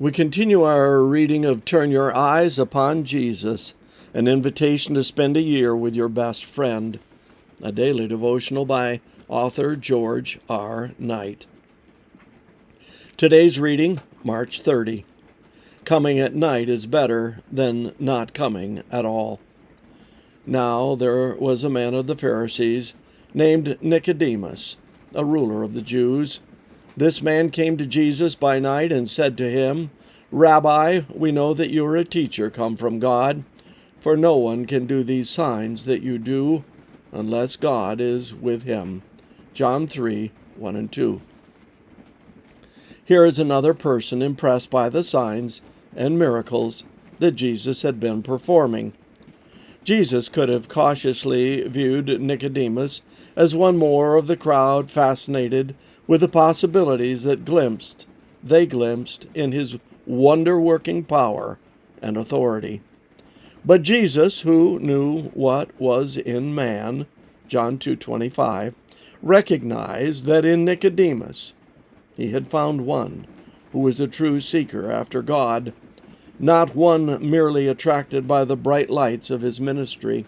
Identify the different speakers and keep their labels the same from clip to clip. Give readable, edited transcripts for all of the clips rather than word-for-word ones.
Speaker 1: We continue our reading of Turn Your Eyes Upon Jesus, an invitation to spend a year with your best friend, a daily devotional by author George R. Knight. Today's reading, March 30. Coming at night is better than not coming at all. Now there was a man of the Pharisees named Nicodemus, a ruler of the Jews. This man came to Jesus by night and said to him, "Rabbi, we know that you are a teacher come from God, for no one can do these signs that you do unless God is with him." John 3, 1 and 2. Here is another person impressed by the signs and miracles that Jesus had been performing. Jesus could have cautiously viewed Nicodemus as one more of the crowd fascinated with the possibilities that they glimpsed in his wonder-working power and authority. But Jesus, who knew what was in man, John 2:25, recognized that in Nicodemus he had found one who was a true seeker after God, not one merely attracted by the bright lights of his ministry.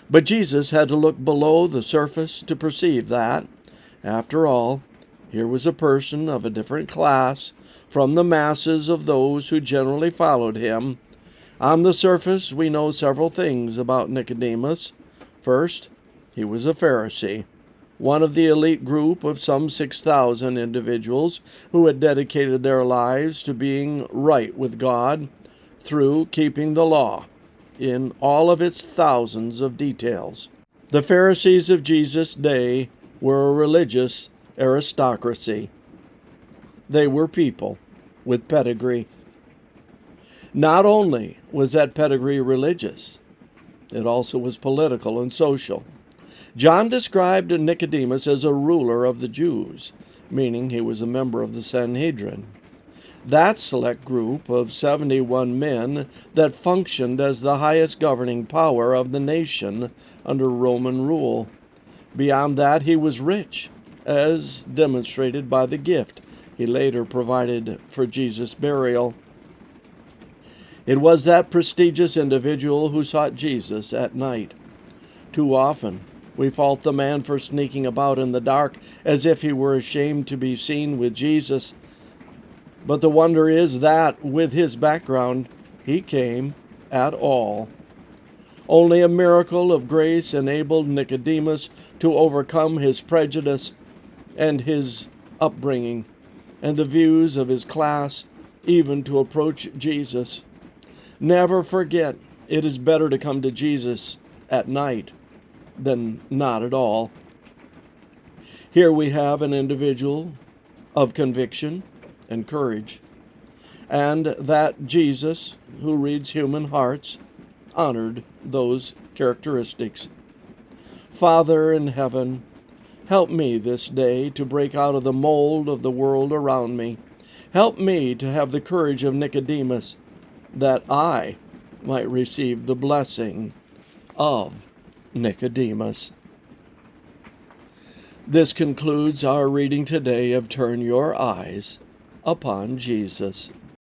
Speaker 1: But Jesus had to look below the surface to perceive that, after all, here was a person of a different class from the masses of those who generally followed him. On the surface, we know several things about Nicodemus. First, he was a Pharisee, one of the elite group of some 6,000 individuals who had dedicated their lives to being right with God through keeping the law in all of its thousands of details. The Pharisees of Jesus' day were a religious aristocracy. They were people with pedigree. Not only was that pedigree religious, it also was political and social. John described Nicodemus as a ruler of the Jews, meaning he was a member of the Sanhedrin, that select group of 71 men that functioned as the highest governing power of the nation under Roman rule. Beyond that, he was rich, as demonstrated by the gift he later provided for Jesus' burial. It was that prestigious individual who sought Jesus at night. Too often, we fault the man for sneaking about in the dark as if he were ashamed to be seen with Jesus. But the wonder is that, with his background, he came at all. Only a miracle of grace enabled Nicodemus to overcome his prejudice and his upbringing and the views of his class, even to approach Jesus. Never forget, it is better to come to Jesus at night than not at all. Here we have an individual of conviction and courage, and that Jesus, who reads human hearts, honored those characteristics. Father in heaven, help me this day to break out of the mold of the world around me. Help me to have the courage of Nicodemus, that I might receive the blessing of Nicodemus. This concludes our reading today of Turn Your Eyes Upon Jesus.